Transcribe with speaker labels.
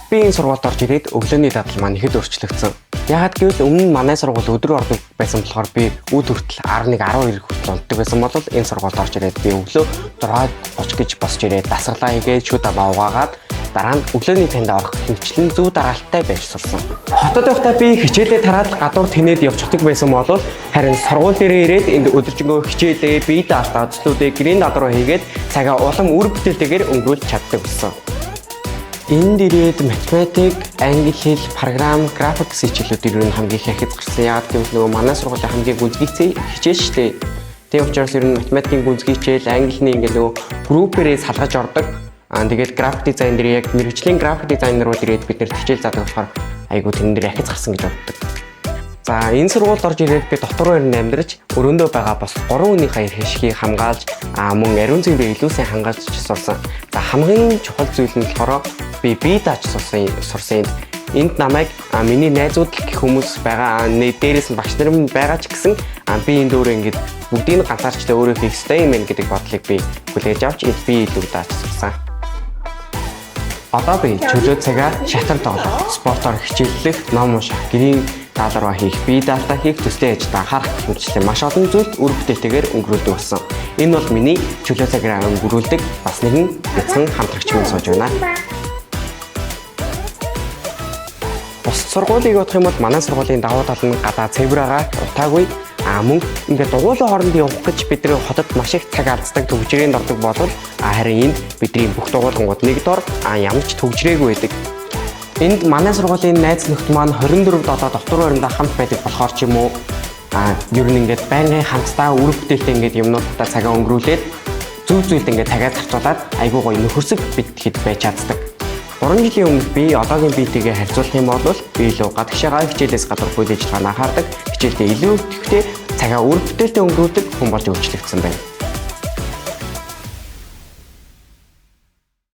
Speaker 1: Би энэ сургуульд орж ирээд өглөөний дадал маань ихэд өөрчлөгдсөн. Яагаад гэвэл өмнө нь манай сургууль өдөр ордог байсан болохоор би өд хүртэл 11-12 хүртэл унтдаг байсан бол энэ сургуульд орж ирээд би өглөө 6:30 гэж босч ирээд дасгалаа хийгээд шүд аваа угаагаад дараа нь өглөөний танд орох хэмжлэн зөв дараалттай байж сурсан. Хотод байхдаа би хичээлээ тараад гадуур тэнээд явчихдаг байсан бол харин сургууль дээрээ ирээд энд өдөржингөө хичээлээ бие даалтаа үзлүүдээ гэрийн дадруу хийгээд цагаа улам үр бүтээлтэйгээр өнгөрүүлж чаддаг болсон. Энд ирээд математик, англи хэл, програм, графикс хичээлүүд ер нь хамгийн их гарсан. Яагаад гэвэл нөгөө манай сургуулийн хамгийн гүнзгий хичээл шүү дээ. Тийм учраас ер нь математикийн гүнзгий хичээл, англиний ингээд нөгөө группээрээ салгаж ордог. Тэгээд график дизайн дээр яг мэргэжлийн график дизайнерууд ирээд бид нэр хичээл заадаг болохоор айгуу тэн дээр ахиц гарсан гэж боддог. За энэ сургуульд орж ирээд би дотор байранд амьдарч өрөөндөө байгаа бас 3 хүний хаяр хэшгийг хамгаалж мөн ариун цэврээ илүү сайн хангаж сурсан. За хамгийн чухал зүйл нь болохоор би бие дааж сурсан. Энд намайг миний найзууд гэх хүмүүс байгаа. Дээрээс нь багш нар минь байгаа ч гэсэн би энэ дөөрөө ингээд бүгдийг нь ганцаарчлаа өөрөө хийх ёстой юм гэдэг бодлыг би хүлээж авч би илүү дааж сурсан. Одоо би чөлөө цагаа шатар тоглох, спортоор хичээллэх, ном унших, гэрийн даалгавар хийх, бие даалтаа хийх, төслийн ажил анхаарах хэмжлэн маш олон зүйлд үр бүтээлтэйгээр өнгөрүүлдэг болсон. Энэ бол миний чөлөө цагаа өнгөрүүлдэг бас нэгэн бяцхан хамтрагч минь сууж байна. Бус сургуулийг бодох юм бол манай сургуулийн давуу тал нь гадаа цэврээгаа утаагүй мөн ингээд дугуйлын хооронд явах гэж бид нэр хотод маш их цаг алддаг төвчрээнд ордог болол харин энд бидний бүх дугуйлангууд нэг дор ямар ч төвчрээгүй байдаг. Энд манай сургуулийн найз нөхд маань 24/7 дотор байранда хамт байдаг болохоор ч юм уу ер нь ингээд байнгын хамтдаа үр бүтээлтэй ингээд юмнуудаа цагаа өнгөрүүлээд зүг зүйлд ингээд цагаа зарцуулаад айгуу гоё нөхөрсөг бид хэд байж чаддаг. 3 жилийн өмнө би одоогийн биетэйгээ харьцуулах юм бол би илүү гадагшаага хичээлээс гадуур үйл ажиллагаа анхаардаг, хичээлдээ илүү идэвхтэй цагаа үр бүтээлтэй өнгөрүүлдэг хүн болж өөрчлөгдсөн байна.